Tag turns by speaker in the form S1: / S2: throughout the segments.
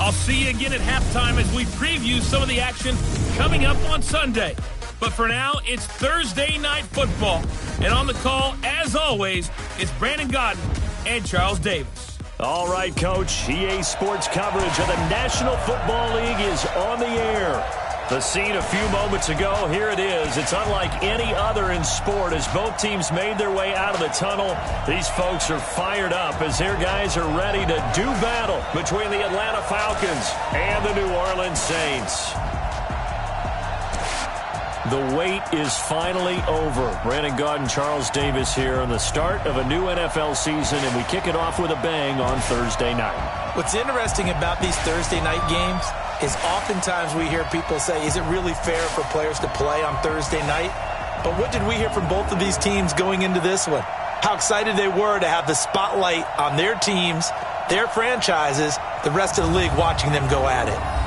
S1: I'll see you again at halftime as we preview some of the action coming up on Sunday. But for now, it's Thursday Night Football. And on the call, as always, it's Brandon Godden and Charles Davis.
S2: All right, Coach. EA Sports coverage of the National Football League is on the air. The scene a few moments ago, here it is. It's unlike any other in sport as both teams made their way out of the tunnel. These folks are fired up as their guys are ready to do battle between the Atlanta Falcons and the New Orleans Saints. The wait is finally over. Brandon Godden, Charles Davis here on the start of a new NFL season, and we kick it off with a bang on Thursday night.
S3: What's interesting about these Thursday night games is oftentimes we hear people say, is it really fair for players to play on Thursday night? But what did we hear from both of these teams going into this one? How excited they were to have the spotlight on their teams, their franchises, the rest of the league watching them go at it.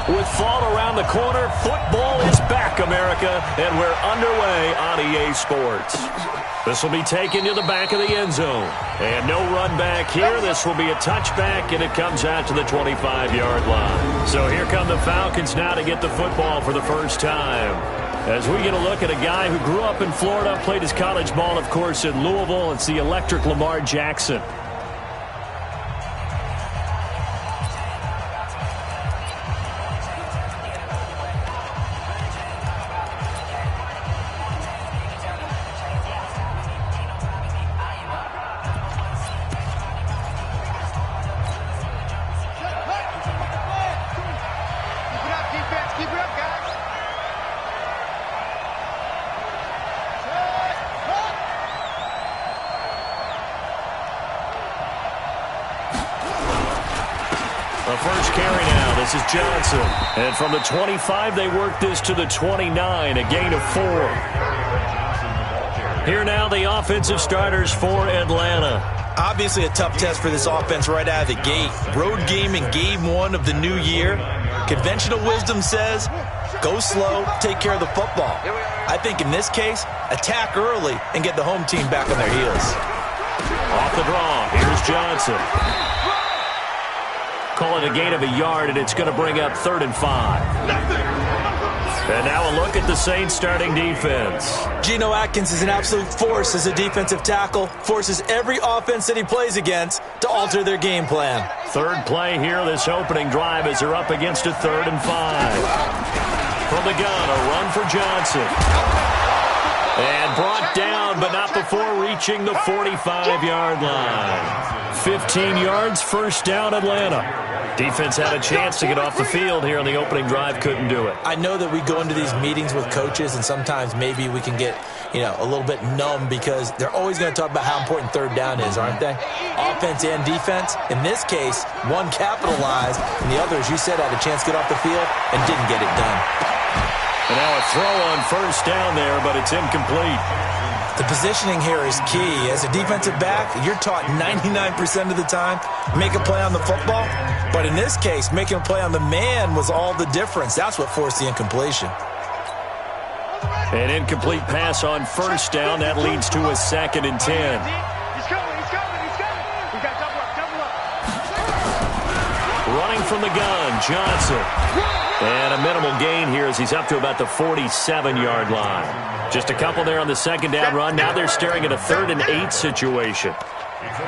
S2: With fall around the corner, football is back, America, and we're underway on EA Sports. This will be taken to the back of the end zone. And no run back here. This will be a touchback, and it comes out to the 25-yard line. So here come the Falcons now to get the football for the first time. As we get a look at a guy who grew up in Florida, played his college ball, of course, in Louisville. It's the electric Lamar Jackson. The first carry now. This is Johnson. And from the 25, they work this to the 29, a gain of 4. Here now, the offensive starters for Atlanta.
S3: Obviously a tough test for this offense right out of the gate. Road game in game 1 of the new year. Conventional wisdom says, go slow, take care of the football. I think in this case, attack early and get the home team back on their heels.
S2: Off the draw, here's Johnson. Call it a gain of a yard, and it's going to bring up 3rd and 5. And now a look at the Saints starting defense.
S3: Geno Atkins is an absolute force as a defensive tackle. Forces every offense that he plays against to alter their game plan.
S2: Third play here, this opening drive as they're up against a 3rd and 5. From the gun, a run for Johnson. And brought down, but not before reaching the 45-yard line. 15 yards, first down, Atlanta. Defense had a chance to get off the field here on the opening drive, couldn't do it.
S3: I know that we go into these meetings with coaches, and sometimes maybe we can get, a little bit numb because they're always going to talk about how important 3rd down is, aren't they? Offense and defense. In this case, one capitalized, and the other, as you said, had a chance to get off the field and didn't get it done.
S2: And now a throw on first down there, but it's incomplete.
S3: The positioning here is key. As a defensive back, you're taught 99% of the time, make a play on the football. But in this case, making a play on the man was all the difference. That's what forced the incompletion.
S2: An incomplete pass on first down. That leads to a 2nd and 10.
S4: He's coming. We got double up.
S2: Running from the gun, Johnson. And a minimal gain here as he's up to about the 47-yard line. Just a couple there on the 2nd down run. Now they're staring at a 3rd and 8 situation.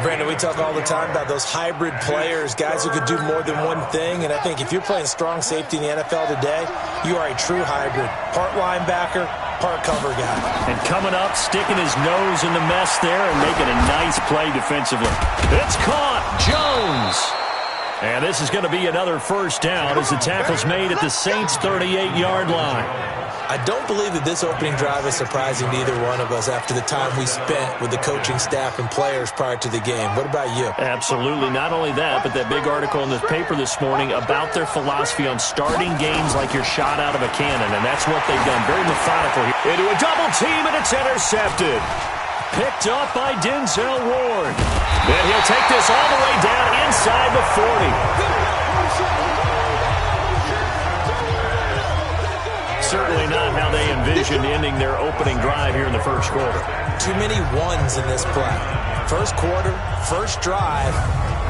S3: Brandon, we talk all the time about those hybrid players, guys who could do more than one thing. And I think if you're playing strong safety in the NFL today, you are a true hybrid. Part linebacker, part cover guy.
S2: And coming up, sticking his nose in the mess there and making a nice play defensively. It's caught. Jones. And this is going to be another first down as the tackle's made at the Saints' 38-yard line.
S3: I don't believe that this opening drive is surprising to either one of us after the time we spent with the coaching staff and players prior to the game. What about you?
S2: Absolutely. Not only that, but that big article in the paper this morning about their philosophy on starting games like you're shot out of a cannon, and that's what they've done. Very methodical here. Into a double team, and it's intercepted. Picked up by Denzel Ward. And he'll take this all the way down inside the 40. Certainly not how they envisioned ending their opening drive here in the first quarter.
S3: Too many ones in this play. First quarter, first drive,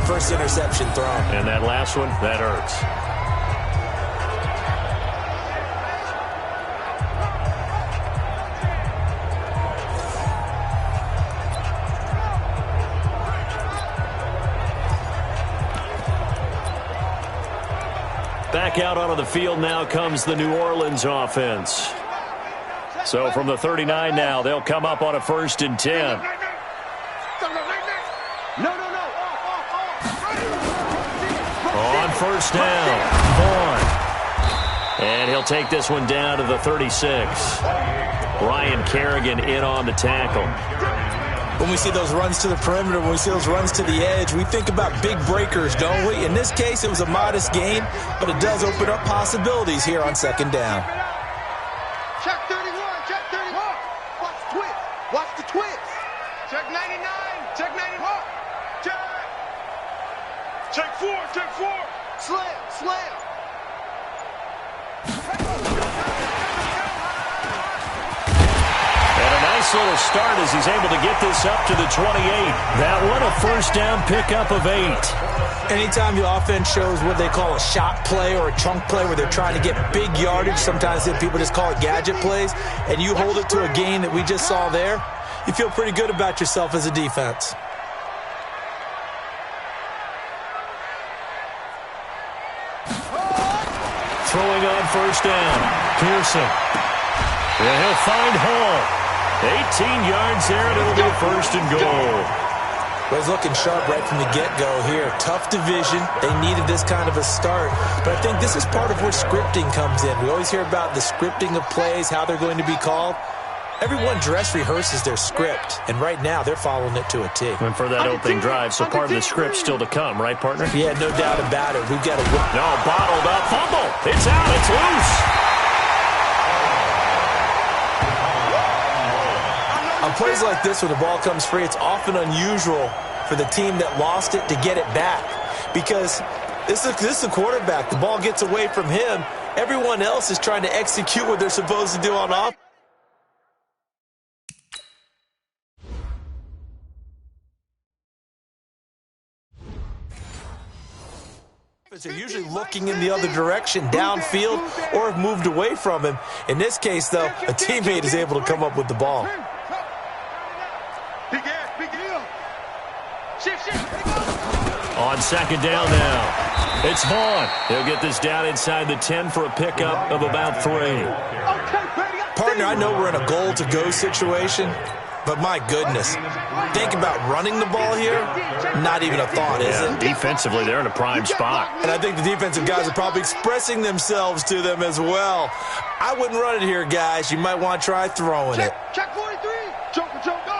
S3: first interception thrown.
S2: And that last one, that hurts. Back out onto the field now comes the New Orleans offense. So from the 39 now, they'll come up on a 1st and 10. On first down, Vaughn. And he'll take this one down to the 36. Ryan Kerrigan in on the tackle.
S3: When we see those runs to the perimeter, when we see those runs to the edge, we think about big breakers, don't we? In this case, it was a modest gain, but it does open up possibilities here on 2nd down.
S4: Check 31, check 31. Watch the twist, watch the twist. Check 99, check 91. Check 4, check 4. Slam, slam.
S2: Nice little start as he's able to get this up to the 28. That one a first down pickup of 8.
S3: Anytime the offense shows what they call a shot play or a chunk play where they're trying to get big yardage, sometimes people just call it gadget plays, and you hold it to a gain that we just saw there, you feel pretty good about yourself as a defense.
S2: Throwing on first down. Pearson. And he'll find Hall. 18 yards there, and it'll be a 1st and goal.
S3: Well, he's looking sharp right from the get-go here. Tough division. They needed this kind of a start. But I think this is part of where scripting comes in. We always hear about the scripting of plays, how they're going to be called. Everyone dress rehearses their script, and right now they're following it to a T.
S2: And for that opening drive, so part of the script still to come, right, partner?
S3: Yeah, no doubt about it. We've got to...
S2: No, bottled up. Fumble. It's out. It's loose.
S3: On plays like this where the ball comes free, it's often unusual for the team that lost it to get it back. Because this is the quarterback. The ball gets away from him. Everyone else is trying to execute what they're supposed to do on offense. They're usually looking in the other direction, downfield, or have moved away from him. In this case, though, a teammate is able to come up with the ball.
S2: On 2nd down now, it's Vaughn. He'll get this down inside the 10 for a pickup of about 3.
S3: Partner, I know we're in a goal-to-go situation, but my goodness, think about running the ball here. Not even a thought, is it?
S2: Defensively, they're in a prime spot.
S3: And I think the defensive guys are probably expressing themselves to them as well. I wouldn't run it here, guys. You might want to try throwing it.
S4: Check 43. Jump, go, go.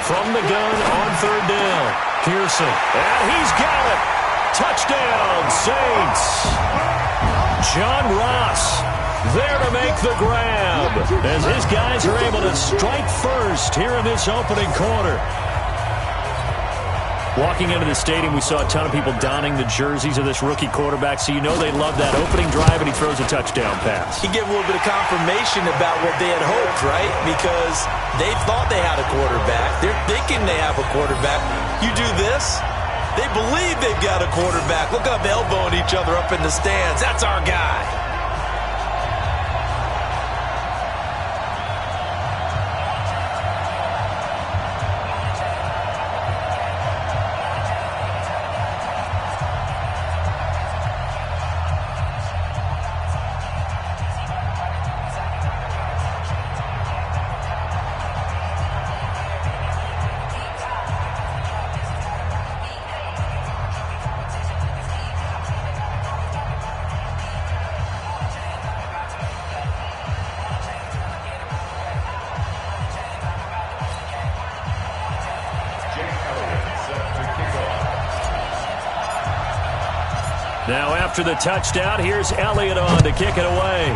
S2: From the gun on 3rd down, Pearson. And he's got it. Touchdown, Saints. John Ross there to make the grab as his guys are able to strike first here in this opening quarter. Walking into the stadium, we saw a ton of people donning the jerseys of this rookie quarterback, so you know they love that opening drive, and he throws a touchdown pass.
S3: He gave a little bit of confirmation about what they had hoped, right? Because they thought they had a quarterback. They're thinking they have a quarterback. You do this, they believe they've got a quarterback. Look up, elbowing each other up in the stands. That's our guy.
S2: Now after the touchdown, here's Elliott on to kick it away.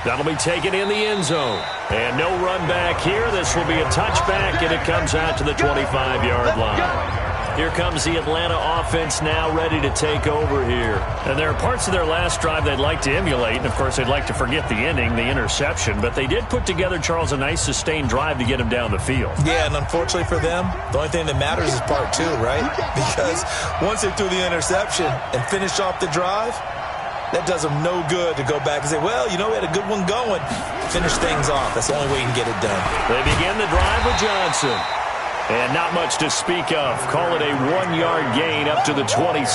S2: That'll be taken in the end zone. And no run back here. This will be a touchback, and it comes out to the 25-yard line. Here comes the Atlanta offense now ready to take over here. And there are parts of their last drive they'd like to emulate. And, of course, they'd like to forget the ending, the interception. But they did put together, Charles, a nice sustained drive to get him down the field.
S3: Yeah, and unfortunately for them, the only thing that matters is part two, right? Because once they threw the interception and finished off the drive, that does them no good to go back and say, well, you know, we had a good one going. Finish things off. That's the only way you can get it done.
S2: They begin the drive with Johnson. And not much to speak of. Call it a 1-yard gain up to the 26.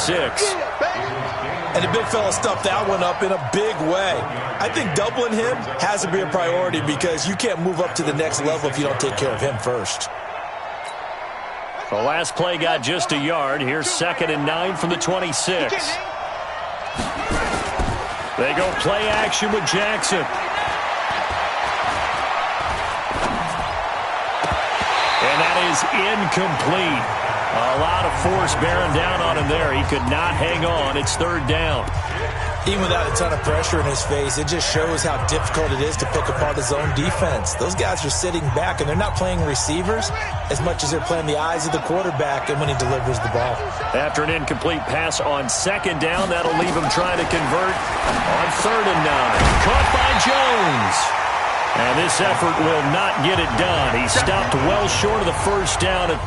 S3: And the big fella stuffed that one up in a big way. I think doubling him has to be a priority because you can't move up to the next level if you don't take care of him first.
S2: The last play got just a yard. Here's 2nd and 9 from the 26. They go play action with Jackson. And that is incomplete. A lot of force bearing down on him there. He could not hang on. It's 3rd down.
S3: Even without a ton of pressure in his face, it just shows how difficult it is to pick apart his own defense. Those guys are sitting back, and they're not playing receivers as much as they're playing the eyes of the quarterback and when he delivers the ball.
S2: After an incomplete pass on 2nd down, that'll leave him trying to convert on 3rd and 9. Caught by Jones. And this effort will not get it done. He stopped well short of the 1st down.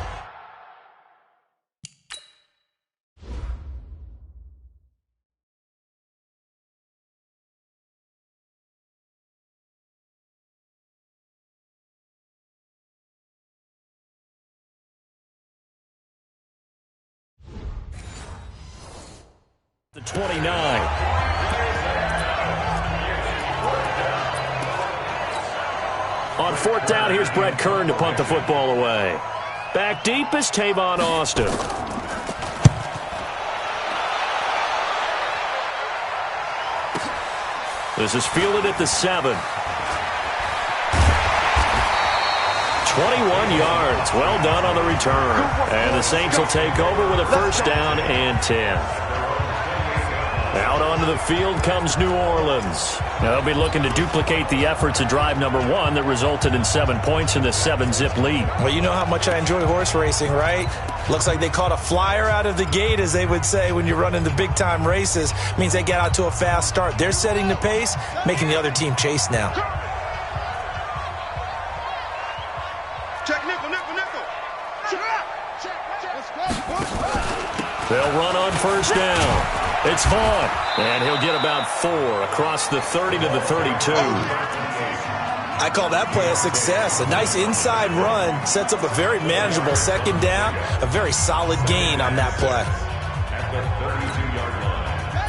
S2: The 29. On 4th down, here's Brett Kern to punt the football away. Back deep is Tavon Austin. This is fielded at the 7. 21 yards. Well done on the return. And the Saints will take over with a 1st down and 10. Out onto the field comes New Orleans. Now they'll be looking to duplicate the efforts of drive number 1 that resulted in 7 points in the 7-zip lead.
S3: Well, you know how much I enjoy horse racing, right? Looks like they caught a flyer out of the gate, as they would say when you're running the big-time races. Means they get out to a fast start. They're setting the pace, making the other team chase now.
S4: Check nickel, nickel, nickel.
S2: They'll run on 1st down. It's Vaughn, and he'll get about 4 across the 30 to the 32.
S3: I call that play a success. A nice inside run sets up a very manageable 2nd down, a very solid gain on that play.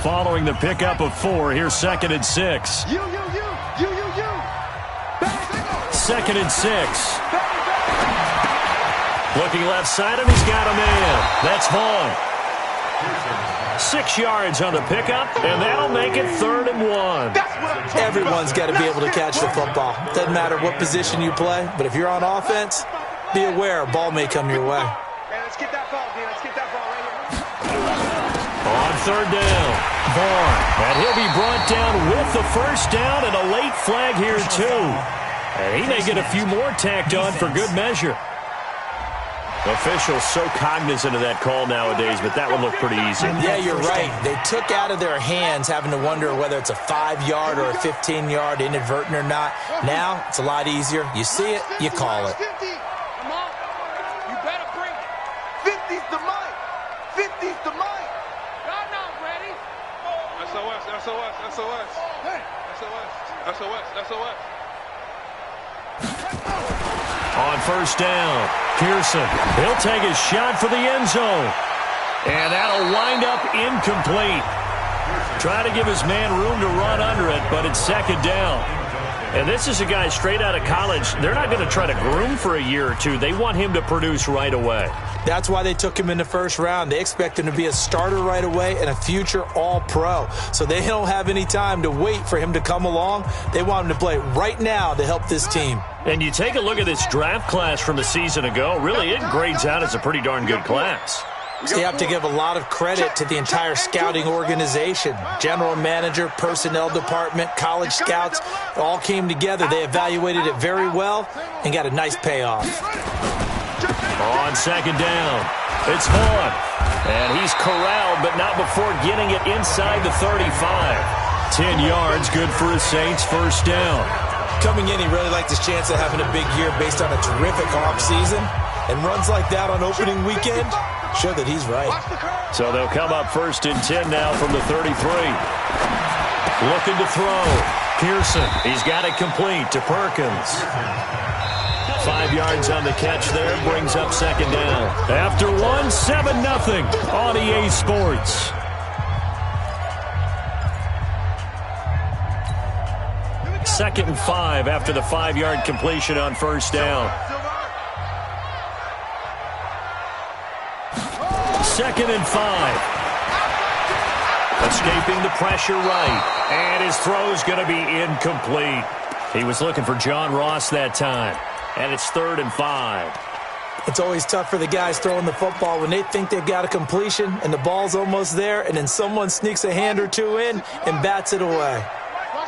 S2: Following the pickup of 4, here's 2nd and 6. 2nd and 6. Looking left side, and he's got a man. That's Vaughn. 6 yards on the pickup, and that'll make it 3rd and 1.
S3: Everyone's got to be able to catch the football. Doesn't matter what position you play, but if you're on offense, be aware a ball may come your way.
S4: Let's get that ball, Let's get that ball right here.
S2: On 3rd down, Vaughn. And he'll be brought down with the 1st down and a late flag here, too. And he may get a few more tacked on for good measure. Officials so cognizant of that call nowadays, but that would look pretty easy.
S3: Yeah, you're right. They took out of their hands having to wonder whether it's a 5-yard or a 15-yard, inadvertent or not. Now, it's a lot easier. You see it, you call it.
S4: 50. Come on. You better bring it. 50's the mic. 50's the mic. Y'all not ready. SOS, SOS, SOS. Hey. SOS, SOS, SOS.
S2: On 1st down, Pearson. He'll take his shot for the end zone. And that'll wind up incomplete. Try to give his man room to run under it, but it's 2nd down. And this is a guy straight out of college. They're not going to try to groom for a year or two. They want him to produce right away.
S3: That's why they took him in the 1st round. They expect him to be a starter right away and a future all-pro. So they don't have any time to wait for him to come along. They want him to play right now to help this team.
S2: And you take a look at this draft class from a season ago. Really, it grades out as a pretty darn good class.
S3: So you have to give a lot of credit to the entire scouting organization. General manager, personnel department, college scouts, all came together. They evaluated it very well and got a nice payoff.
S2: On second down, it's Vaughn. And he's corralled, but not before getting it inside the 35. 10 yards, good for his Saints, first down.
S3: Coming in, he really liked his chance of having a big year based on a terrific offseason. And runs like that on opening weekend show that he's right.
S2: So they'll come up first and 10 now from the 33. Looking to throw. Pearson, he's got it complete to Perkins. 5 yards on the catch there, brings up second down. After one, 7-0 on EA Sports. Second and 5 after the 5-yard completion on first down. Second and 5. Escaping the pressure right. And his throw's going to be incomplete. He was looking for John Ross that time. And it's 3rd and 5.
S3: It's always tough for the guys throwing the football when they think they've got a completion and the ball's almost there, and then someone sneaks a hand or two in and bats it away.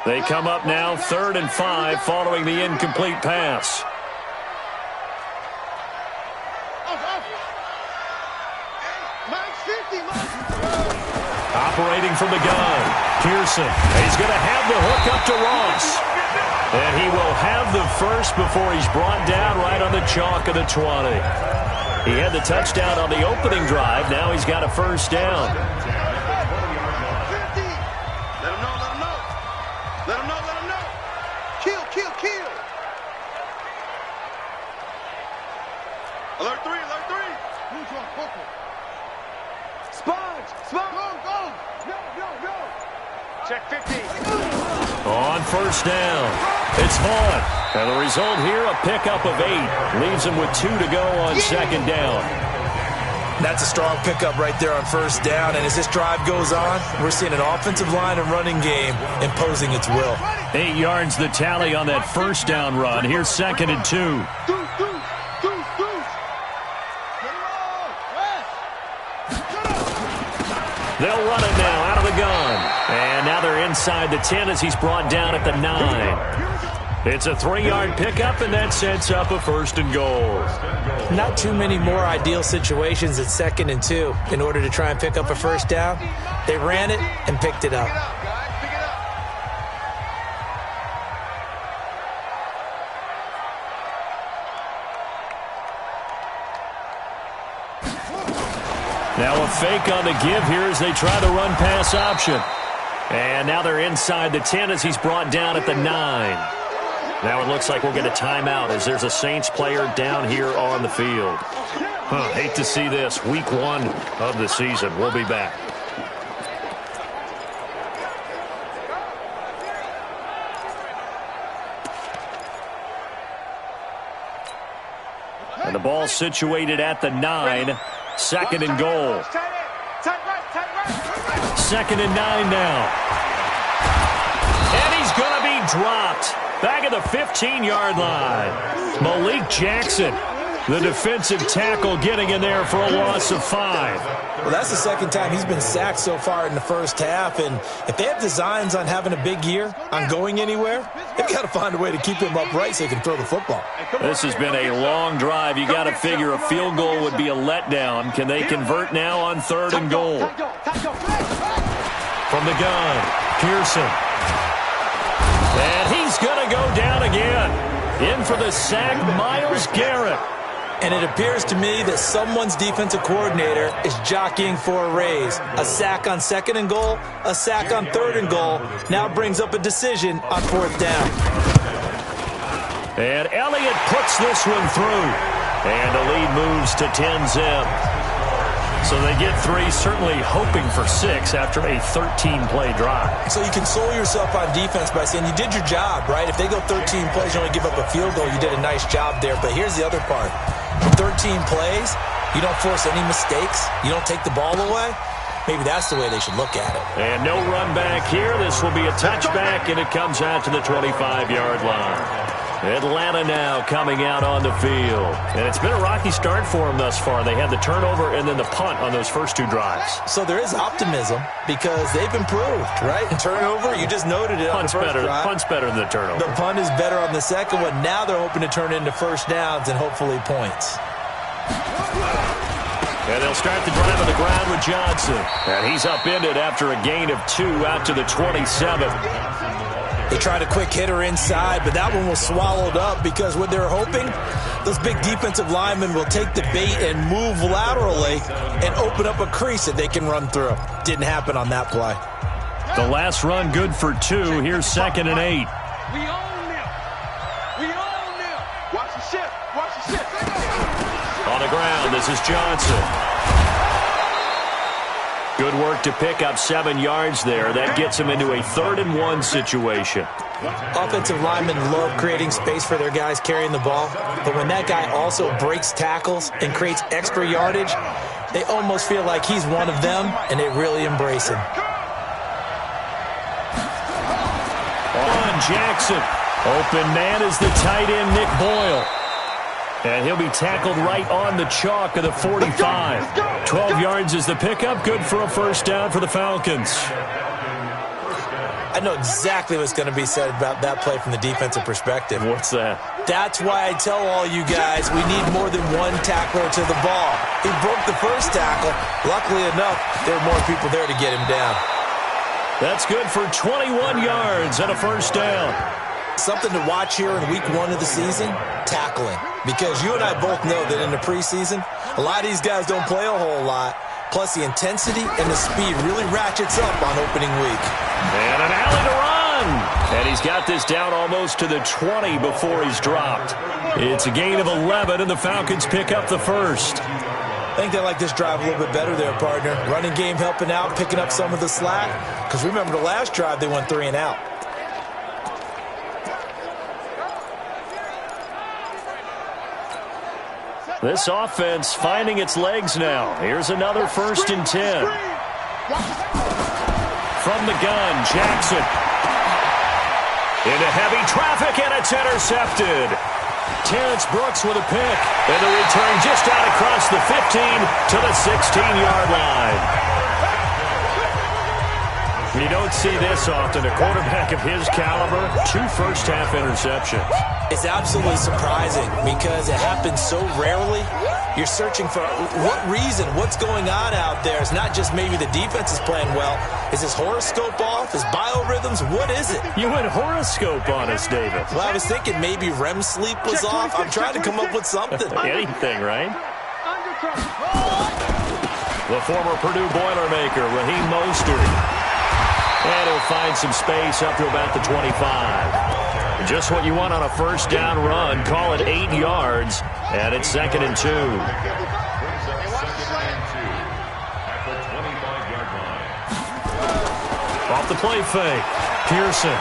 S2: They come up now 3rd and 5 following the incomplete pass. Operating from the gun, Pearson. He's going to have the hook up to Ross. And he will have the first before he's brought down right on the chalk of the 20. He had the touchdown on the opening drive. Now he's got a first down.
S4: Let him know, let him know. Let him know, let him know. Kill, kill, kill. Alert 3, alert 3. Sponge, sponge. Go, go. Yo. Check 15.
S2: On first down, it's Vaughn. And the result here, a pickup of 8. Leaves him with 2 to go on second down.
S3: That's a strong pickup right there on first down. And as this drive goes on, we're seeing an offensive line and running game imposing its will.
S2: 8 yards the tally on that first down run. Here's second and 2. They'll run it now out of the gun. And now they're inside the 10 as he's brought down at the 9. It's a 3-yard pickup, and that sets up a first and goal.
S3: Not too many more ideal situations at 2nd and 2 in order to try and pick up a first down. They ran it and picked it up.
S2: Now a fake on the give here as they try the run-pass option. And now they're inside the 10 as he's brought down at the 9. Now it looks like we'll get a timeout as there's a Saints player down here on the field. Hate to see this. Week 1 of the season. We'll be back. And the ball situated at the 9. 2nd and goal. 2nd and 9 now. And he's going to be dropped. Back at the 15-yard line. Malik Jackson, the defensive tackle, getting in there for a loss of 5.
S3: Well, that's the second time he's been sacked so far in the first half. And if they have designs on having a big year, on going anywhere, they've got to find a way to keep him upright so he can throw the football.
S2: This has been a long drive. You got to figure a field goal would be a letdown. Can they convert now on 3rd and goal? From the gun, Pearson. And he's going to go down again. In for the sack, Myles Garrett.
S3: And it appears to me that someone's defensive coordinator is jockeying for a raise. A sack on 2nd and goal, a sack on 3rd and goal. Now brings up a decision on 4th down.
S2: And Elliott puts this one through. And the lead moves to 10-zip. So they get 3, certainly hoping for 6 after a 13-play drive.
S3: So you console yourself on defense by saying you did your job, right? If they go 13 plays, you only give up a field goal, you did a nice job there. But here's the other part. 13 plays, you don't force any mistakes, you don't take the ball away. Maybe that's the way they should look at it.
S2: And no run back here. This will be a touchback, and it comes out to the 25-yard line. Atlanta now coming out on the field. And it's been a rocky start for them thus far. They had the turnover and then the punt on those first 2 drives.
S3: So there is optimism because they've improved, right? Turnover, you just noted it on the first drive.
S2: Punt's better than the turnover.
S3: The punt is better on the second one. Now they're hoping to turn it into first downs and hopefully points.
S2: And they'll start the drive on the ground with Johnson. And he's upended after a gain of 2 out to the 27.
S3: They tried a quick hitter inside, but that one was swallowed up because what they're hoping, those big defensive linemen will take the bait and move laterally and open up a crease that they can run through. Didn't happen on that play.
S2: The last run good for 2. Here's 2nd and 8.
S4: We own them. We own them. Watch the shift. Watch the shift.
S2: On the ground, this is Johnson. Good work to pick up 7 yards there. That gets him into a 3rd and 1 situation.
S3: Offensive linemen love creating space for their guys carrying the ball, but when that guy also breaks tackles and creates extra yardage, they almost feel like he's one of them, and they really embrace him.
S2: On Jackson. Open man is the tight end, Nick Boyle. And he'll be tackled right on the chalk of the 45. 12 yards is the pickup. Good for a first down for the Falcons.
S3: I know exactly what's going to be said about that play from the defensive perspective.
S2: What's that?
S3: That's why I tell all you guys we need more than one tackler to the ball. He broke the first tackle. Luckily enough, there were more people there to get him down.
S2: That's good for 21 yards and a first down.
S3: Something to watch here in week 1 of the season, tackling. Because you and I both know that in the preseason, a lot of these guys don't play a whole lot. Plus, the intensity and the speed really ratchets up on opening week.
S2: And an alley to run. And he's got this down almost to the 20 before he's dropped. It's a gain of 11, and the Falcons pick up the first.
S3: I think they like this drive a little bit better there, partner. Running game helping out, picking up some of the slack. Because remember the last drive, they went 3 and out.
S2: This offense finding its legs now. Here's another 1st and 10. From the gun, Jackson. Into heavy traffic, and it's intercepted. Terrence Brooks with a pick. And the return just out across the 15 to the 16-yard line. You don't see this often. A quarterback of his caliber, 2 first-half interceptions.
S3: It's absolutely surprising because it happens so rarely. You're searching for what reason, what's going on out there. It's not just maybe the defense is playing well. Is his horoscope off? His biorhythms? What is it?
S2: You went horoscope on us, David.
S3: Well, I was thinking maybe REM sleep was off. I'm trying to come up with something.
S2: Anything, right? The former Purdue Boilermaker, Raheem Mostert. And he'll find some space up to about the 25. Just what you want on a first down run. Call it 8 yards, and it's 2nd and 2. Off the play fake. Pearson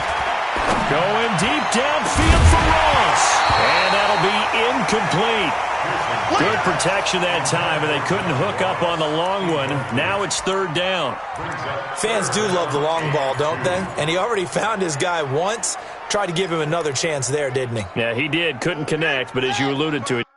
S2: going deep downfield for Ross. And that'll be incomplete. Good protection that time, and they couldn't hook up on the long one. Now it's 3rd down.
S3: Fans do love the long ball, don't they? And he already found his guy once. Tried to give him another chance there, didn't he?
S2: Yeah, he did. Couldn't connect, but as you alluded to it.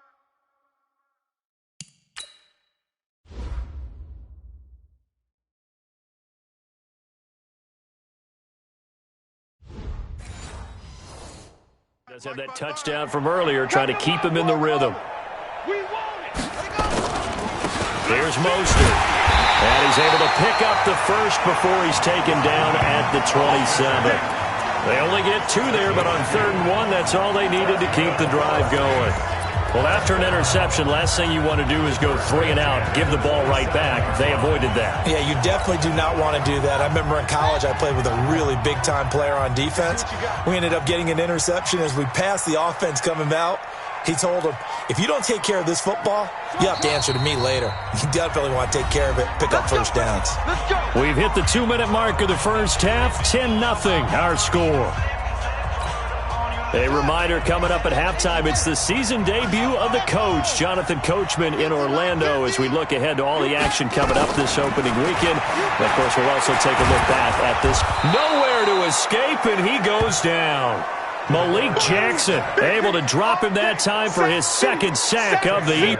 S2: Does have that touchdown from earlier, trying to keep him in the rhythm. There's Mostert. And he's able to pick up the first before he's taken down at the 27. They only get 2 there, but on 3rd and 1, that's all they needed to keep the drive going. Well, after an interception, last thing you want to do is go 3 and out, give the ball right back. They avoided that.
S3: Yeah, you definitely do not want to do that. I remember in college I played with a really big-time player on defense. We ended up getting an interception as we passed the offense coming out. He told him, if you don't take care of this football, you have to answer to me later. You definitely want to take care of it, pick up first downs.
S2: We've hit the 2-minute mark of the first half, 10-0 our score. A reminder coming up at halftime, it's the season debut of the coach, Jonathan Coachman in Orlando, as we look ahead to all the action coming up this opening weekend. And of course, we'll also take a look back at this. Nowhere to escape, and he goes down. Malik Jackson able to drop him that time for his second sack of the evening.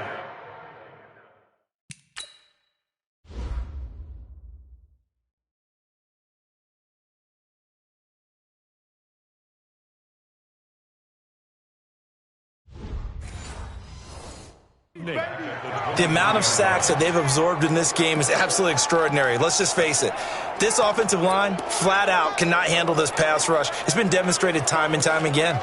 S3: The amount of sacks that they've absorbed in this game is absolutely extraordinary. Let's just face it. This offensive line, flat out, cannot handle this pass rush. It's been demonstrated time and time again.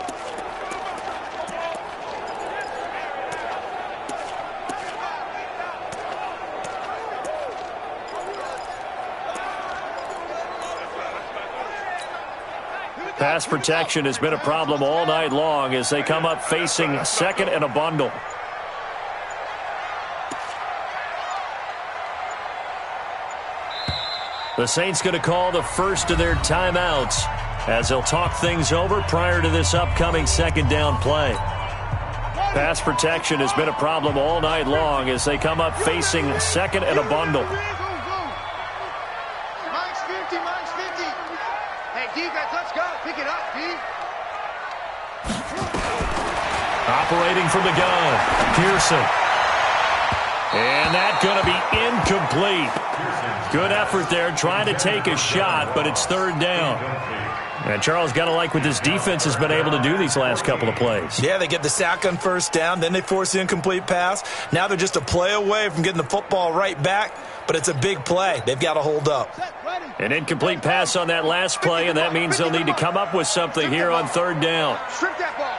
S2: Pass protection has been a problem all night long as they come up facing second and a bundle. The Saints going to call the first of their timeouts as they'll talk things over prior to this upcoming second down play. Pass protection has been a problem all night long as they come up facing second and a bundle.
S4: Mine's 50, mine's 50. Hey, defense, let's go. Pick it up, D.
S2: Operating from the gun, Pearson. And that's going to be incomplete. Good effort there, trying to take a shot, but it's third down. And Charles, got to like what this defense has been able to do these last couple of plays.
S3: Yeah, they get the sack on first down, then they force the incomplete pass. Now they're just a play away from getting the football right back, but it's a big play. They've got to hold up.
S2: An incomplete pass on that last play, and that means they'll need to come up with something here on third down.
S4: Strip that ball.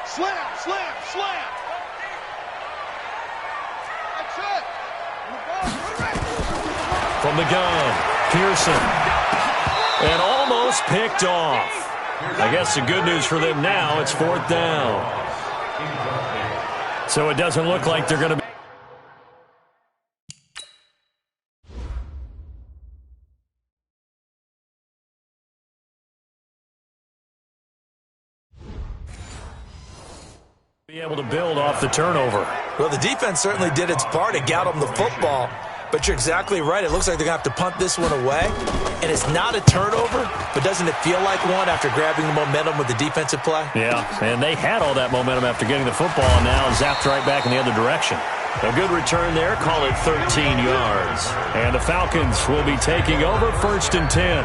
S4: Slam, slam, slam.
S2: From the gun, Pearson. And almost picked off. I guess the good news for them now, it's fourth down. So it doesn't look like they're going to be. Be able to build off the turnover.
S3: Well, the defense certainly did its part to get them the football. But you're exactly right. It looks like they're going to have to punt this one away. And it's not a turnover, but doesn't it feel like one after grabbing the momentum with the defensive play?
S2: Yeah, and they had all that momentum after getting the football, and now zapped right back in the other direction. A good return there. Call it 13 yards. And the Falcons will be taking over first and 10.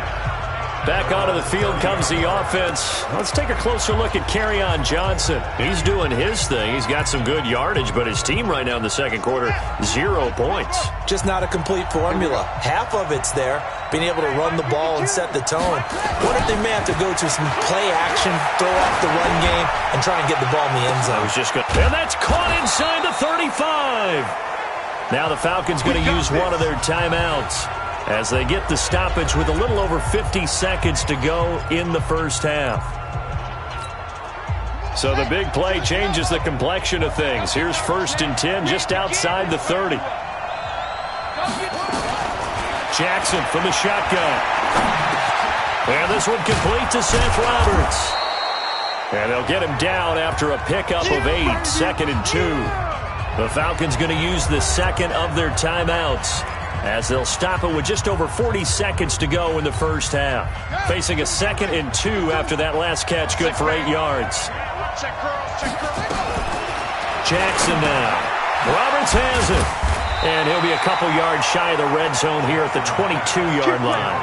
S2: Back onto the field comes the offense. Let's take a closer look at Kerryon Johnson. He's doing his thing. He's got some good yardage, but his team right now in the second quarter, 0 points.
S3: Just not a complete formula. Half of it's there, being able to run the ball and set the tone. What if they may have to go to some play action, throw off the run game, and try and get the ball in the end zone?
S2: I was just going, and that's caught inside the 35. Now the Falcons going to use one of their timeouts as they get the stoppage with a little over 50 seconds to go in the first half. So the big play changes the complexion of things. Here's first and 10 just outside the 30. Jackson from the shotgun. And this one complete to Seth Roberts. And they'll get him down after a pickup of 8, second and 2. The Falcons going to use the second of their timeouts as they'll stop it with just over 40 seconds to go in the first half. Facing a second and 2 after that last catch, good for 8 yards. Jackson now. Roberts has it. And he'll be a couple yards shy of the red zone here at the 22-yard line.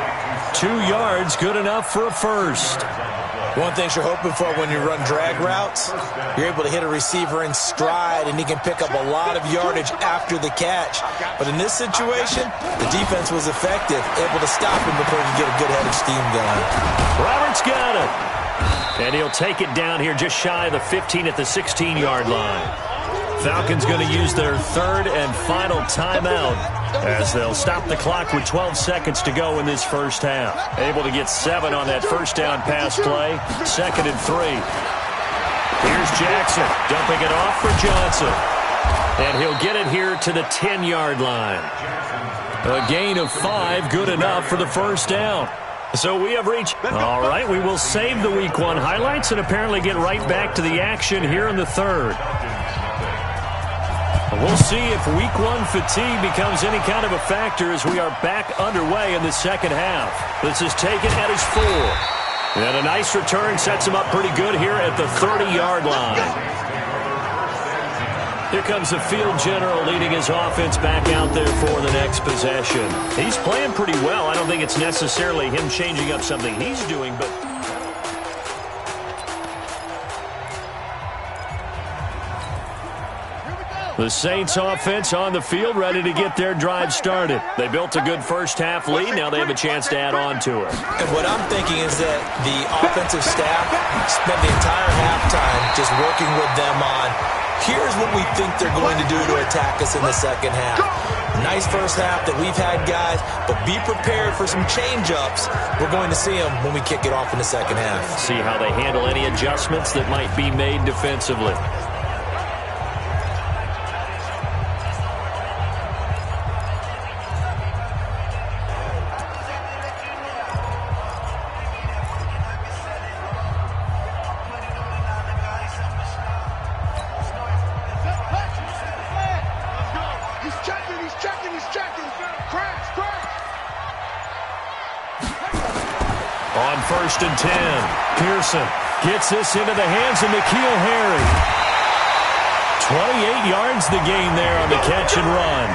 S2: 2 yards, good enough for a first.
S3: One thing you're hoping for when you run drag routes, you're able to hit a receiver in stride, and he can pick up a lot of yardage after the catch. But in this situation, the defense was effective, able to stop him before he could get a good head of steam going.
S2: Roberts got it. And he'll take it down here just shy of the 15 at the 16-yard line. Falcons going to use their third and final timeout as they'll stop the clock with 12 seconds to go in this first half. Able to get 7 on that first down pass play. Second and 3. Here's Jackson dumping it off for Johnson. And he'll get it here to the 10-yard line. A gain of 5, good enough for the first down. So we have reached. All right, we will save the Week 1 highlights and apparently get right back to the action here in the third. We'll see if Week 1 fatigue becomes any kind of a factor as we are back underway in the second half. This is taken at his 4. And a nice return sets him up pretty good here at the 30-yard line. Here comes the field general leading his offense back out there for the next possession. He's playing pretty well. I don't think it's necessarily him changing up something he's doing, but... The Saints offense on the field, ready to get their drive started. They built a good first-half lead. Now they have a chance to add on to it.
S3: And what I'm thinking is that the offensive staff spent the entire halftime just working with them on, here's what we think they're going to do to attack us in the second half. Nice first half that we've had, guys, but be prepared for some change-ups. We're going to see them when we kick it off in the second half.
S2: See how they handle any adjustments that might be made defensively. On 1st and 10, Pearson gets this into the hands of N'Keal Harry. 28 yards the gain there on the catch and run.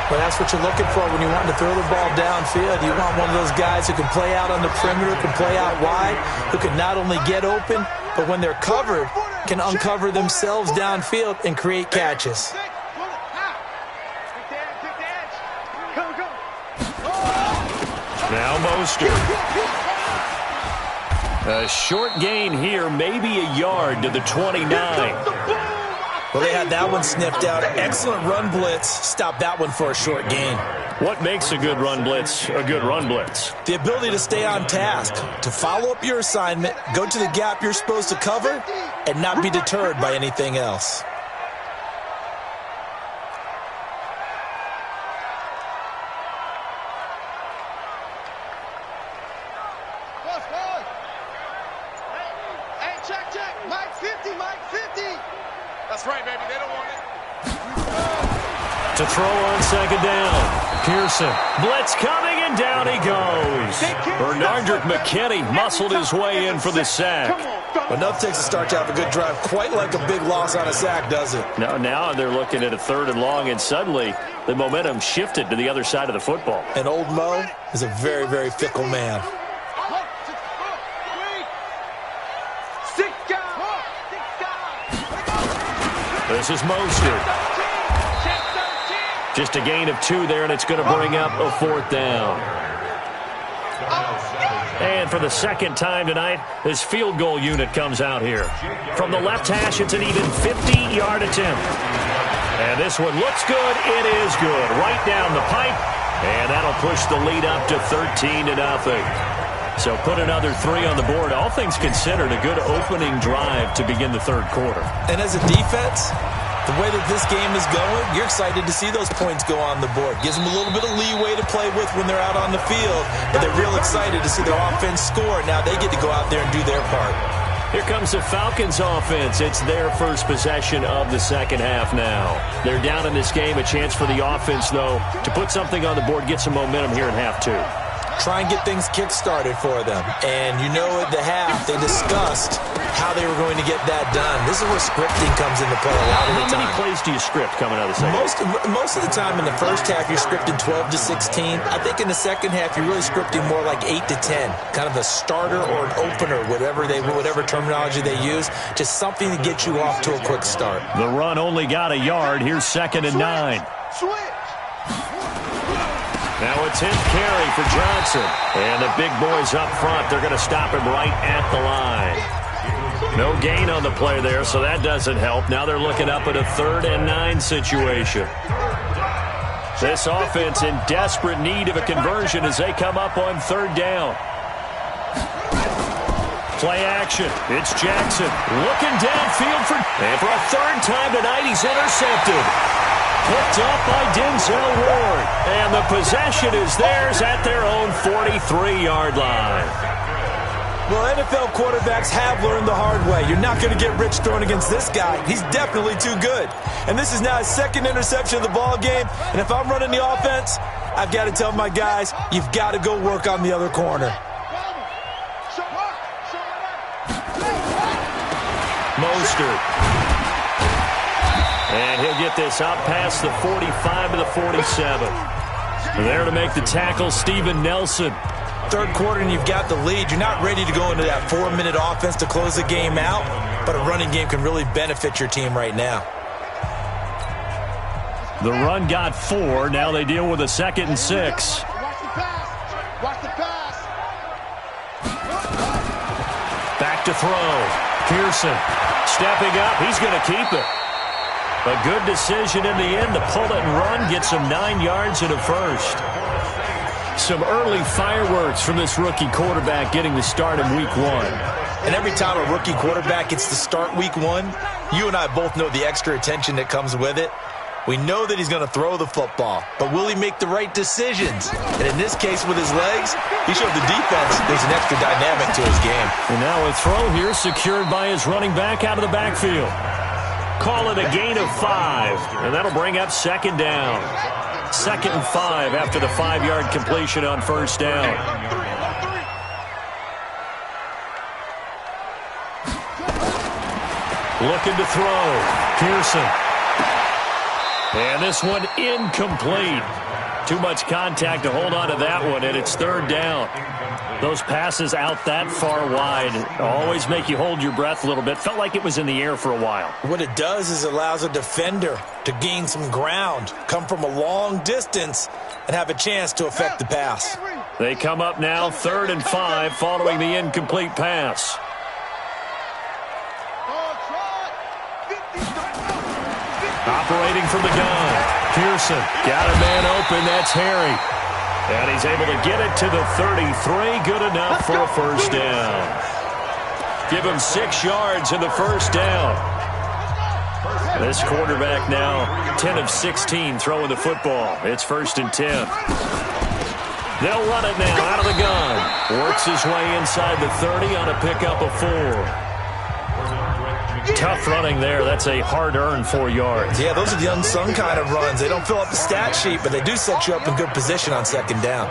S3: Well, that's what you're looking for when you want to throw the ball downfield. You want one of those guys who can play out on the perimeter, can play out wide, who can not only get open, but when they're covered, can uncover themselves downfield and create catches.
S2: Now Mostert. A short gain here, maybe a yard to the 29.
S3: Well, they had that one sniffed out. Excellent run blitz. Stop that one for a short gain.
S2: What makes a good run blitz a good run blitz?
S3: The ability to stay on task, to follow up your assignment, go to the gap you're supposed to cover, and not be deterred by anything else.
S4: That's right, baby. They don't want it.
S2: To throw on second down. Pearson. Blitz coming, and down he goes. Bernardrick McKinney muscled his way in for the sack.
S3: But enough takes a start to have a good drive. Quite like a big loss on a sack, does it?
S2: Now they're looking at a 3rd and long, and suddenly the momentum shifted to the other side of the football.
S3: And old Mo is a very, very fickle man.
S2: This is Mostert. Just a gain of 2 there, and it's going to bring up a 4th down. And for the second time tonight, this field goal unit comes out here. From the left hash, it's an even 50-yard attempt. And this one looks good. It is good. Right down the pipe. And that'll push the lead up to 13-0. So put another 3 on the board. All things considered, a good opening drive to begin the 3rd quarter.
S3: And as a defense, the way that this game is going, you're excited to see those points go on the board. Gives them a little bit of leeway to play with when they're out on the field, but they're real excited to see their offense score. Now they get to go out there and do their part.
S2: Here comes the Falcons offense. It's their first possession of the second half now. They're down in this game. A chance for the offense, though, to put something on the board, get some momentum here in half 2.
S3: Try and get things kick-started for them. And you know at the half, they discussed how they were going to get that done. This is where scripting comes into play a lot of the time.
S2: How many plays do you script coming out of the second?
S3: Most of the time in the first half, you're scripting 12 to 16. I think in the second half, you're really scripting more like 8 to 10. Kind of a starter or an opener, whatever terminology they use. Just something to get you off to a quick start.
S2: The run only got a yard. Here's 2nd and 9. Now a 10th carry for Johnson. And the big boys up front, they're going to stop him right at the line. No gain on the play there, so that doesn't help. Now they're looking up at a 3rd and 9 situation. This offense in desperate need of a conversion as they come up on 3rd down. Play action. It's Jackson looking downfield and for a 3rd time tonight, he's intercepted. Picked up by Denzel Ward. And the possession is theirs at their own 43-yard line.
S3: Well, NFL quarterbacks have learned the hard way. You're not going to get rich throwing against this guy. He's definitely too good. And this is now his 2nd interception of the ball game. And if I'm running the offense, I've got to tell my guys, you've got to go work on the other corner.
S2: Mostert. And he'll get this out past the 45 to the 47. There to make the tackle, Steven Nelson.
S3: Third quarter and you've got the lead. You're not ready to go into that 4-minute offense to close the game out, but a running game can really benefit your team right now.
S2: The run got 4. Now they deal with a 2nd and 6.
S4: Watch the pass.
S2: Back to throw. Pearson stepping up. He's going to keep it. A good decision in the end to pull it and run. Gets him 9 yards and a first. Some early fireworks from this rookie quarterback getting the start in week 1.
S3: And every time a rookie quarterback gets to start week 1, you and I both know the extra attention that comes with it. We know that he's going to throw the football, but will he make the right decisions? And in this case, with his legs, he showed the defense there's an extra dynamic to his game.
S2: And now a throw here secured by his running back out of the backfield. Call it a gain of 5, and that'll bring up 2nd down. 2nd and 5 after the 5-yard completion on first down. Looking to throw. Pearson. And this one incomplete. Too much contact to hold on to that one, and it's 3rd down. Those passes out that far wide always make you hold your breath a little bit. Felt like it was in the air for a while.
S3: What it does is it allows a defender to gain some ground, come from a long distance, and have a chance to affect the pass.
S2: They come up now 3rd and 5 following the incomplete pass. Operating from the gun. Pearson got a man open. That's Harry. And he's able to get it to the 33. Good enough for a first down. Give him 6 yards in the first down. This quarterback now 10 of 16 throwing the football. It's 1st and 10. They'll run it now out of the gun. Works his way inside the 30 on a pickup of 4. Tough running there. That's a hard-earned 4 yards.
S3: Yeah, those are the unsung kind of runs. They don't fill up the stat sheet, but they do set you up in good position on 2nd down.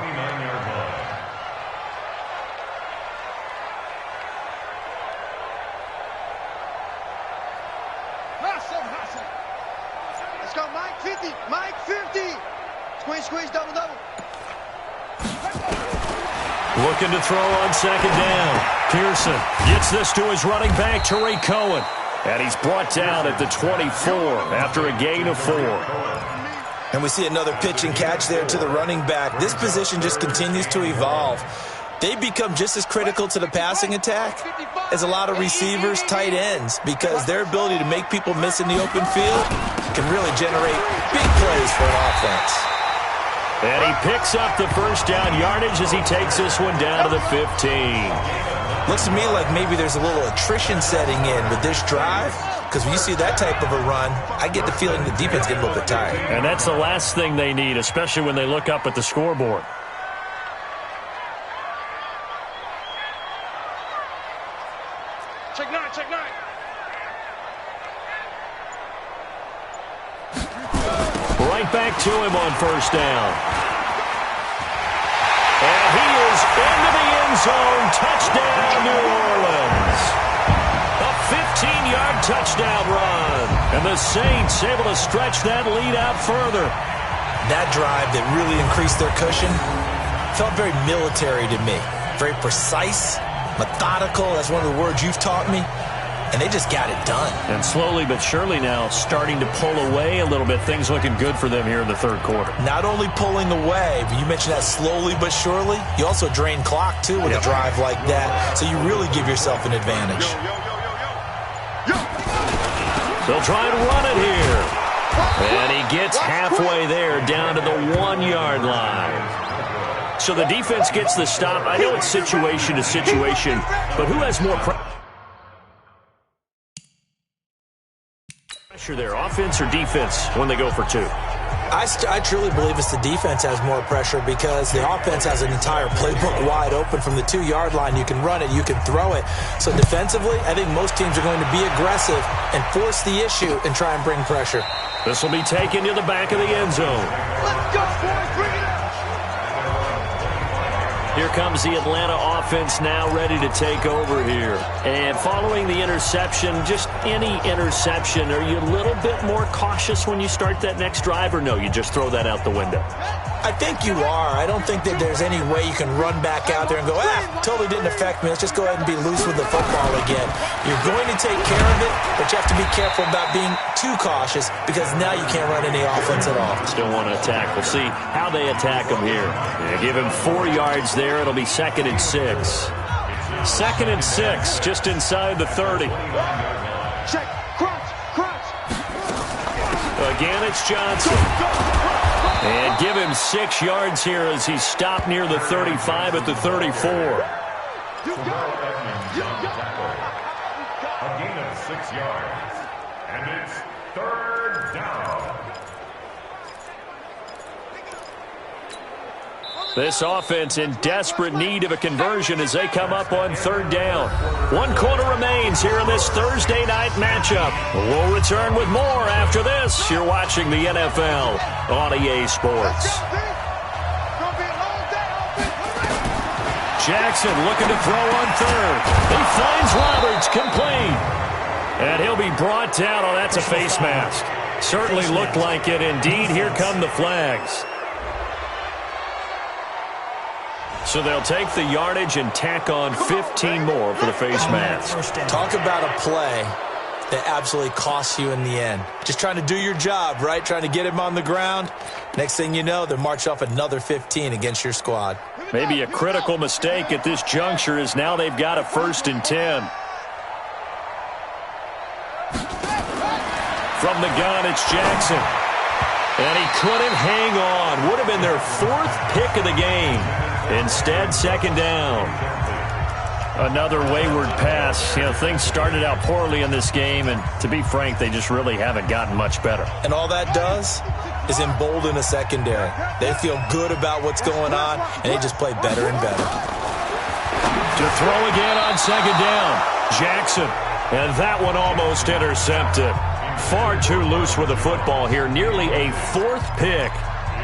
S4: Let's go, Mike 50. Mike 50. Squeeze, double.
S2: Looking to throw on 2nd down. Pearson gets this to his running back, Tariq Cohen. And he's brought down at the 24 after a gain of 4.
S3: And we see another pitch and catch there to the running back. This position just continues to evolve. They become just as critical to the passing attack as a lot of receivers, tight ends, because their ability to make people miss in the open field can really generate big plays for an offense.
S2: And he picks up the first down yardage as he takes this one down to the 15.
S3: Looks to me like maybe there's a little attrition setting in with this drive, because when you see that type of a run, I get the feeling the defense gets a little bit tired.
S2: And that's the last thing they need, especially when they look up at the scoreboard.
S4: Check nine.
S2: Right back to him on first down. And he is into the end zone. Touchdown, New Orleans. A 15-yard touchdown run. And the Saints able to stretch that lead out further.
S3: That drive that really increased their cushion felt very military to me. Very precise, methodical. That's one of the words you've taught me. And they just got it done.
S2: And slowly but surely now starting to pull away a little bit. Things looking good for them here in the 3rd quarter.
S3: Not only pulling away, but you mentioned that slowly but surely. You also drain clock, too, with a drive like that. So you really give yourself an advantage.
S2: They'll try and run it here. And he gets halfway there down to the 1-yard line. So the defense gets the stop. I know it's situation to situation, but who has more pressure there, offense or defense, when they go for 2?
S3: I truly believe it's the defense has more pressure because the offense has an entire playbook wide open from the 2-yard line. You can run it, you can throw it. So defensively, I think most teams are going to be aggressive and force the issue and try and bring pressure.
S2: This will be taken to the back of the end zone.
S4: Let's go, boys. Bring it out.
S2: Here comes the Atlanta offense now ready to take over here. And following the interception, just any interception, are you a little bit more cautious when you start that next drive, or no, you just throw that out the window?
S3: I think you are. I don't think that there's any way you can run back out there and go, totally didn't affect me. Let's just go ahead and be loose with the football again. You're going to take care of it, but you have to be careful about being too cautious because now you can't run any offense at all.
S2: Still want to attack. We'll see how they attack him here. They give him 4 yards there. It'll be 2nd and 6. 2nd and 6, just inside the 30.
S4: Check, crunch.
S2: Again, it's Johnson. And give him 6 yards here as he stopped near the 35 at the 34.
S4: You got it.
S5: A gain of 6 yards. And it's 3rd down.
S2: This offense in desperate need of a conversion as they come up on 3rd down. 1 quarter remains here in this Thursday night matchup. We'll return with more after this. You're watching the NFL on EA Sports. Jackson looking to throw on 3rd. He finds Roberts complete. And he'll be brought down. Oh, that's a face mask. Certainly looked like it. Indeed, here come the flags. So they'll take the yardage and tack on 15 more for the face mask.
S3: Talk about a play that absolutely costs you in the end. Just trying to do your job, right? Trying to get him on the ground. Next thing you know, they're marching off another 15 against your squad.
S2: Maybe a critical mistake at this juncture is now they've got a 1st and 10. From the gun, it's Jackson. And he couldn't hang on. Would have been their 4th pick of the game. Instead, 2nd down. Another wayward pass. You know, things started out poorly in this game, and to be frank, they just really haven't gotten much better.
S3: And all that does is embolden a secondary. They feel good about what's going on, and they just play better and better.
S2: To throw again on 2nd down, Jackson. And that one almost intercepted. Far too loose with the football here. Nearly a 4th pick,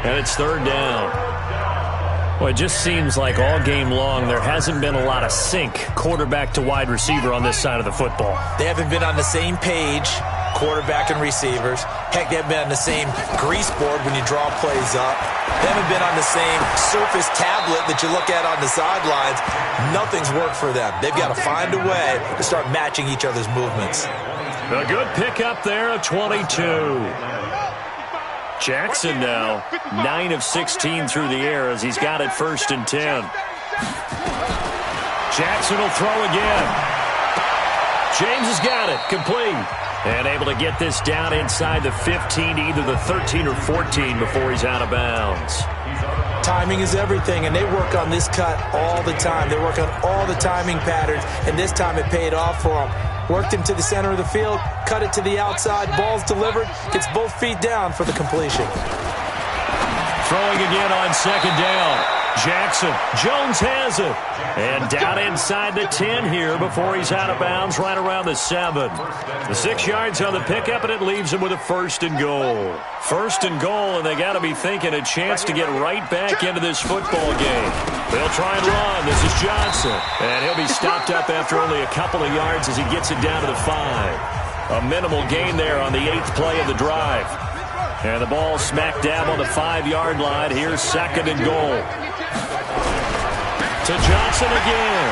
S2: and it's 3rd down. Well, it just seems like all game long there hasn't been a lot of sync quarterback to wide receiver on this side of the football.
S3: They haven't been on the same page, quarterback and receivers. Heck, they haven't been on the same grease board when you draw plays up. They haven't been on the same Surface tablet that you look at on the sidelines. Nothing's worked for them. They've got to find a way to start matching each other's movements.
S2: A good pickup there of 22. Jackson now 9 of 16 through the air as he's got it 1st and 10. Jackson will throw again. James has got it complete and able to get this down inside the 15 to either the 13 or 14 before he's out of bounds.
S3: Timing is everything, and they work on this cut all the time. They work on all the timing patterns, and this time it paid off for them. Worked him to the center of the field, cut it to the outside, ball's delivered, gets both feet down for the completion.
S2: Throwing again on 2nd down. Jackson, Jones has it. And down inside the 10 here before he's out of bounds right around the 7. The 6 yards on the pickup, and it leaves him with a 1st and goal. 1st and goal, and they got to be thinking a chance to get right back into this football game. They'll try and run. This is Johnson. And he'll be stopped up after only a couple of yards as he gets it down to the 5. A minimal gain there on the 8th play of the drive. And the ball smack dab on the 5-yard line. Here's 2nd and goal. To Johnson again.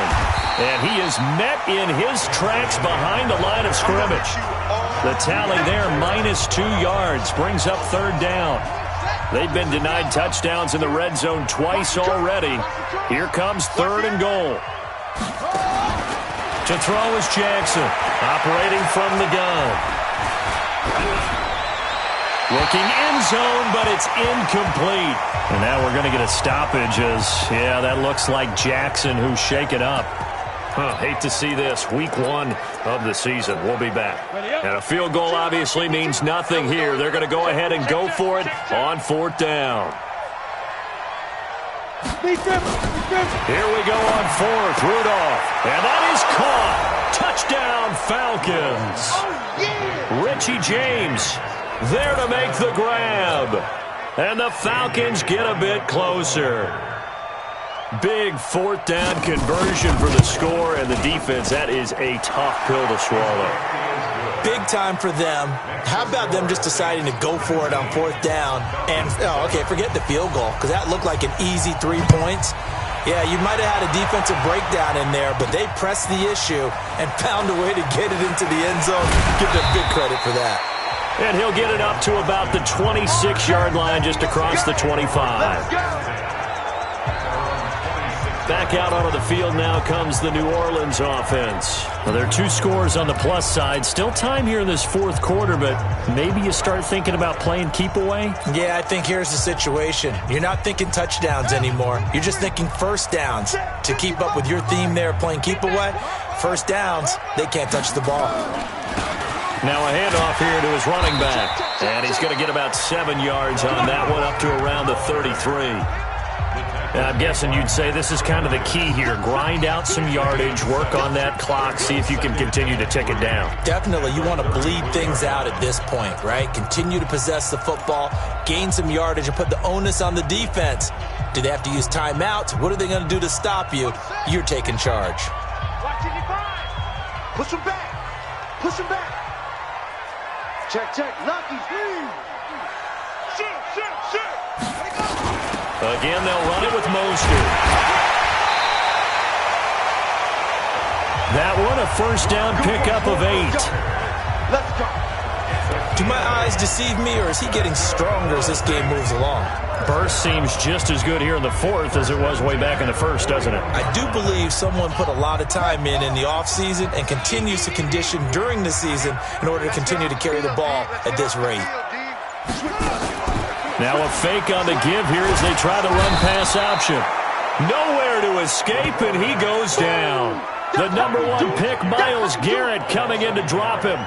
S2: And he is met in his tracks behind the line of scrimmage. The tally there, -2 yards, brings up 3rd down. They've been denied touchdowns in the red zone twice already. Here comes 3rd and goal. To throw is Jackson, operating from the gun. Looking end zone, but it's incomplete. And now we're going to get a stoppage as, yeah, that looks like Jackson who's shaken up. Hate to see this. Week 1 of the season. We'll be back. And a field goal obviously means nothing here. They're going to go ahead and go for it on 4th down. Here we go on 4th. Rudolph. And that is caught. Touchdown, Falcons. Richie James there to make the grab. And the Falcons get a bit closer. Big fourth down conversion for the score, and the defense, that is a tough pill to swallow.
S3: Big time for them. How about them just deciding to go for it on fourth down? And, forget the field goal, because that looked like an easy 3 points. Yeah, you might have had a defensive breakdown in there, but they pressed the issue and found a way to get it into the end zone. Give them big credit for that.
S2: And he'll get it up to about the 26-yard line, just across the 25. Back out onto the field now comes the New Orleans offense. Well, there are 2 scores on the plus side. Still time here in this fourth quarter, but maybe you start thinking about playing keep away?
S3: Yeah, I think here's the situation. You're not thinking touchdowns anymore. You're just thinking first downs. To keep up with your theme there, playing keep away, first downs, they can't touch the ball.
S2: Now a handoff here to his running back. And he's going to get about 7 yards on that one, up to around the 33. I'm guessing you'd say this is kind of the key here. Grind out some yardage, work on that clock, see if you can continue to tick it down.
S3: Definitely. You want to bleed things out at this point, right? Continue to possess the football, gain some yardage, and put the onus on the defense. Do they have to use timeouts? What are they going to do to stop you? You're taking charge.
S4: Push him back. Push him back. Check. Lucky. Shoot.
S2: Again, they'll run it with Mostert. That one, a first down pickup of 8.
S4: Let's go.
S3: Do my eyes deceive me, or is he getting stronger as this game moves along?
S2: Burst seems just as good here in the fourth as it was way back in the first, doesn't it?
S3: I do believe someone put a lot of time in the offseason and continues to condition during the season in order to continue to carry the ball at this rate.
S2: Now a fake on the give here as they try to run pass option. Nowhere to escape, and he goes down. The number 1 pick, Myles Garrett, coming in to drop him.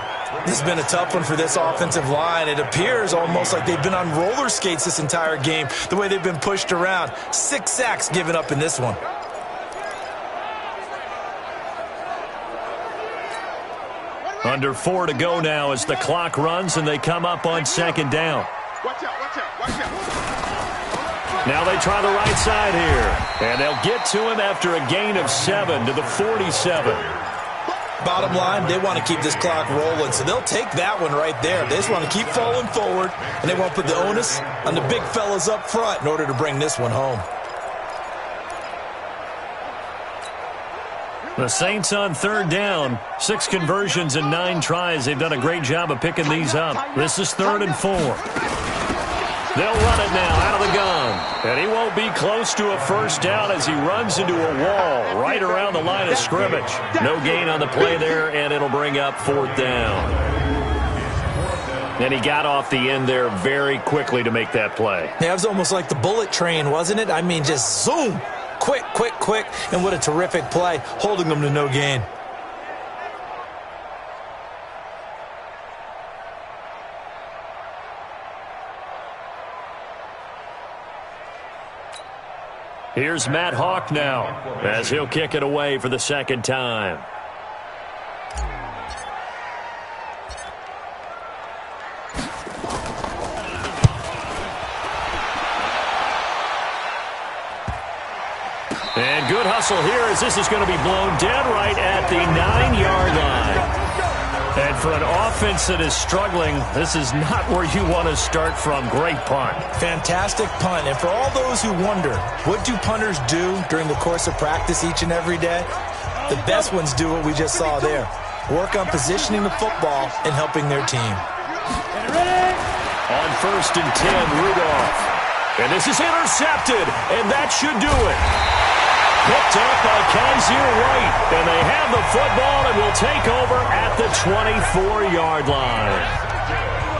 S3: This has been a tough one for this offensive line. It appears almost like they've been on roller skates this entire game, the way they've been pushed around. 6 sacks given up in this one.
S2: Under 4 to go now as the clock runs, and they come up on second down.
S4: Watch out.
S2: Now they try the right side here, and they'll get to him after a gain of 7 to the 47.
S3: Bottom line, they want to keep this clock rolling, so they'll take that one right there. They just want to keep falling forward, and they won't put the onus on the big fellas up front in order to bring this one home.
S2: The Saints on third down, 6 conversions and 9 tries. They've done a great job of picking these up. This is 3rd and 4. They'll run it now out of the gun. And he won't be close to a first down as he runs into a wall right around the line of scrimmage. No gain on the play there, and it'll bring up 4th down. And he got off the end there very quickly to make that play.
S3: Yeah, it was almost like the bullet train, wasn't it? I mean, just zoom. Quick, and what a terrific play, holding them to no gain.
S2: Here's Matt Hawk now as he'll kick it away for the second time. And good hustle here as this is going to be blown dead right at the 9-yard line. And for an offense that is struggling, this is not where you want to start from. Great punt.
S3: Fantastic punt. And for all those who wonder, what do punters do during the course of practice each and every day? The best ones do what we just saw there. Work on positioning the football and helping their team.
S2: On 1st and 10, Rudolph. And this is intercepted, and that should do it. Picked up by Kaiser White, and they have the football and will take over at the 24-yard line.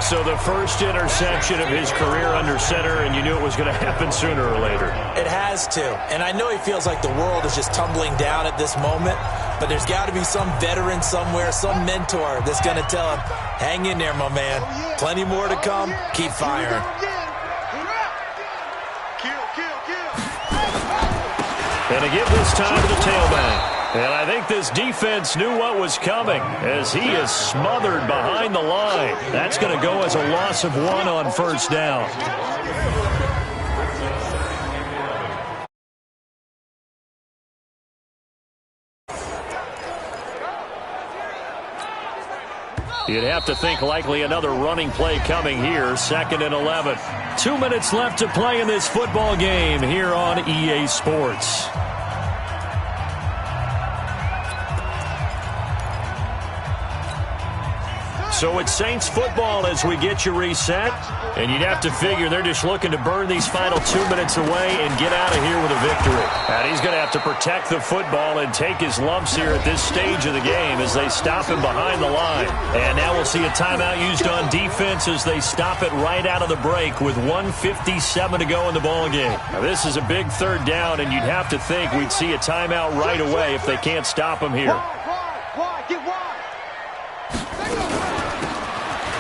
S2: So the first interception of his career under center, and you knew it was going to happen sooner or later.
S3: It has to, and I know he feels like the world is just tumbling down at this moment, but there's got to be some veteran somewhere, some mentor that's going to tell him, hang in there, my man. Plenty more to come. Keep firing.
S2: And to give this time to the tailback. And I think this defense knew what was coming as he is smothered behind the line. That's going to go as a loss of 1 on first down. You'd have to think likely another running play coming here, 2nd and 11. 2 minutes left to play in this football game here on EA Sports. So it's Saints football as we get you reset. And you'd have to figure they're just looking to burn these final 2 minutes away and get out of here with a victory. And he's going to have to protect the football and take his lumps here at this stage of the game as they stop him behind the line. And now we'll see a timeout used on defense as they stop it right out of the break with 1:57 to go in the ballgame. Now this is a big 3rd down, and you'd have to think we'd see a timeout right away if they can't stop him here.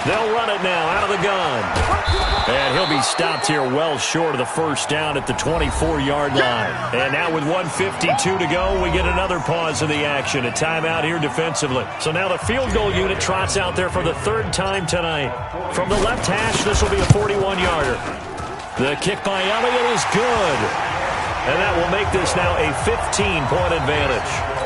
S2: They'll run it now out of the gun. And he'll be stopped here well short of the 1st down at the 24-yard line. And now with 1:52 to go, we get another pause in the action. A timeout here defensively. So now the field goal unit trots out there for the 3rd time tonight. From the left hash, this will be a 41-yarder. The kick by Elliott is good. And that will make this now a 15-point advantage.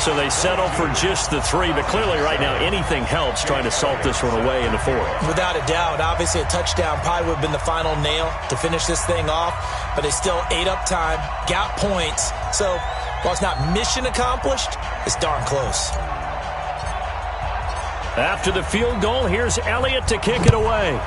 S2: So they settle for just the 3, but clearly right now anything helps trying to salt this one away in the 4th.
S3: Without a doubt, obviously a touchdown probably would have been the final nail to finish this thing off, but they still ate up time, got points. So while it's not mission accomplished, it's darn close.
S2: After the field goal, here's Elliott to kick it away.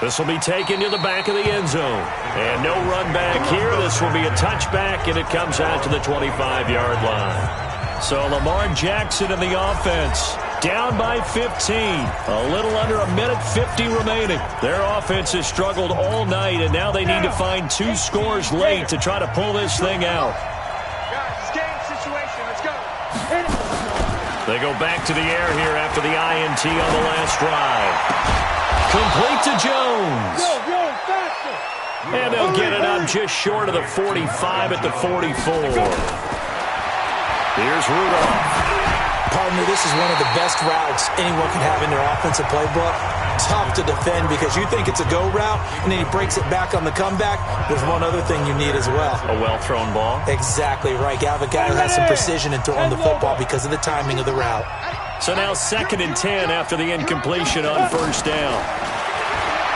S2: This will be taken to the back of the end zone. And no run back here. This will be a touchback, and it comes out to the 25-yard line. So Lamar Jackson in the offense, down by 15. A little under a minute 50 remaining. Their offense has struggled all night, and now they need to find 2 scores late to try to pull this thing out.
S4: Guys, it's game situation. Let's go.
S2: They go back to the air here after the INT on the last drive. Complete to Jones. And they'll get it up just short of the 45 at the 44. Here's Rudolph.
S3: Pardon me, this is one of the best routes anyone can have in their offensive playbook. Tough to defend because you think it's a go route, and then he breaks it back on the comeback. There's one other thing you need as well.
S2: A well-thrown ball.
S3: Exactly right. You have a guy who has some precision in throwing the football because of the timing of the route.
S2: So now 2nd and 10 after the incompletion on 1st down.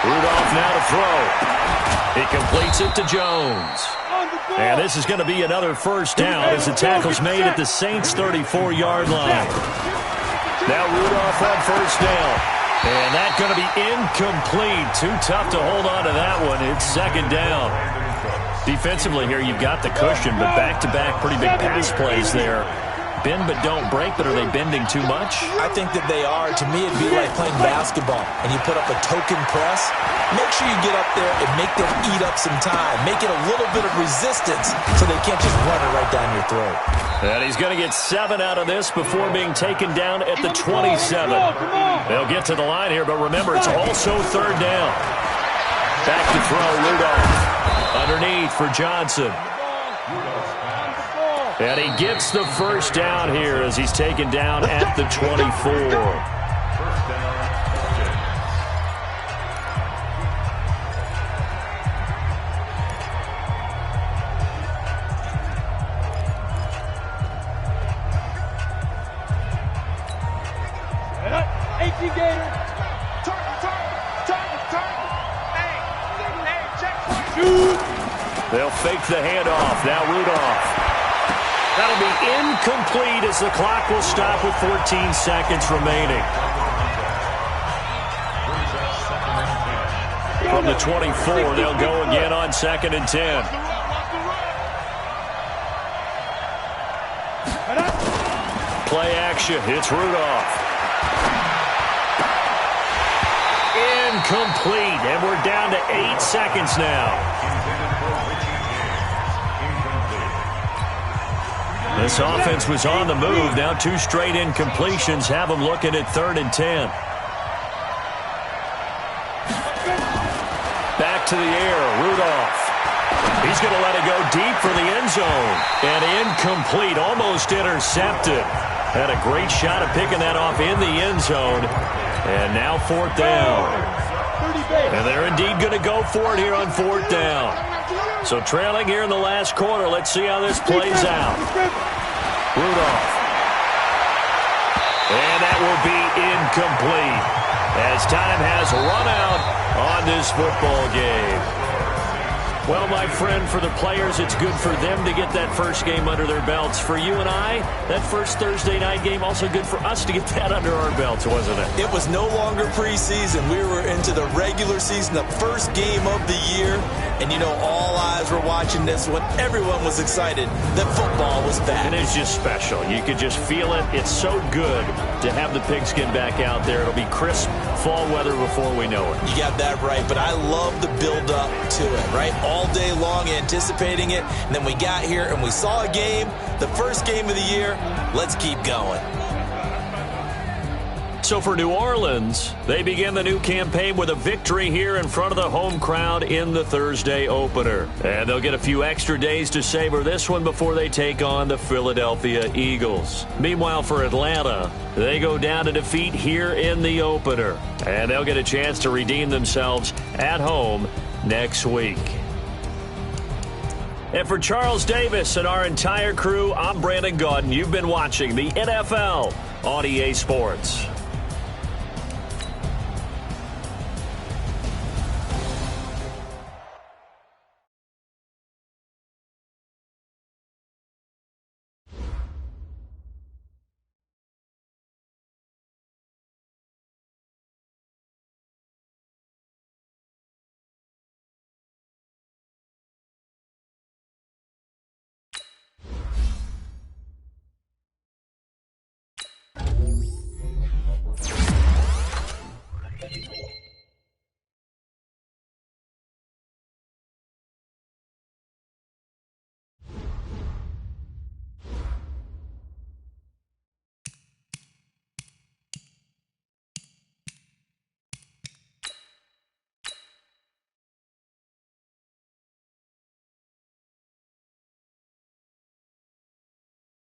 S2: Rudolph now to throw. He completes it to Jones. And this is going to be another 1st down as the tackle's made at the Saints' 34-yard line. Now Rudolph on 1st down. And that's going to be incomplete. Too tough to hold on to that one. It's 2nd down. Defensively here, you've got the cushion, but back-to-back pretty big pass plays there. Bend but don't break, but are they bending too much?
S3: I think that they are. To me, it'd be like playing basketball, and you put up a token press. Make sure you get up there and make them eat up some time. Make it a little bit of resistance so they can't just run it right down your throat.
S2: And he's going to get 7 out of this before being taken down at the 27. They'll get to the line here, but remember, it's also 3rd down. Back to throw, Rudolph. Underneath for Johnson. And he gets the 1st down here as he's taken down at the 24. They'll fake the handoff. Now Rudolph. That'll be incomplete as the clock will stop with 14 seconds remaining. From the 24, they'll go again on 2nd and 10. Play action. It's Rudolph. Incomplete, and we're down to 8 seconds now. This offense was on the move. Now 2 straight incompletions have them looking at 3rd and 10. Back to the air, Rudolph. He's going to let it go deep for the end zone. And incomplete, almost intercepted. Had a great shot at picking that off in the end zone. And now 4th down. And they're indeed going to go for it here on 4th down. So trailing here in the last quarter. Let's see how this plays out. Rudolph. And that will be incomplete as time has run out on this football game. Well, my friend, for the players, it's good for them to get that first game under their belts. For you and I, that first Thursday night game, also good for us to get that under our belts, wasn't it?
S3: It was no longer preseason. We were into the regular season, the first game of the year. And, you know, all eyes were watching this one. Everyone was excited that football was back.
S2: And it's just special. You could just feel it. It's so good to have the pigskin back out there. It'll be crisp fall weather before we know it.
S3: You got that right, but I love the build-up to it, right? All day long anticipating it, and then we got here and we saw a game, the first game of the year. Let's keep going.
S2: So for New Orleans, they begin the new campaign with a victory here in front of the home crowd in the Thursday opener. And they'll get a few extra days to savor this one before they take on the Philadelphia Eagles. Meanwhile, for Atlanta, they go down to defeat here in the opener. And they'll get a chance to redeem themselves at home next week. And for Charles Davis and our entire crew, I'm Brandon Gaudin. You've been watching the NFL on EA Sports.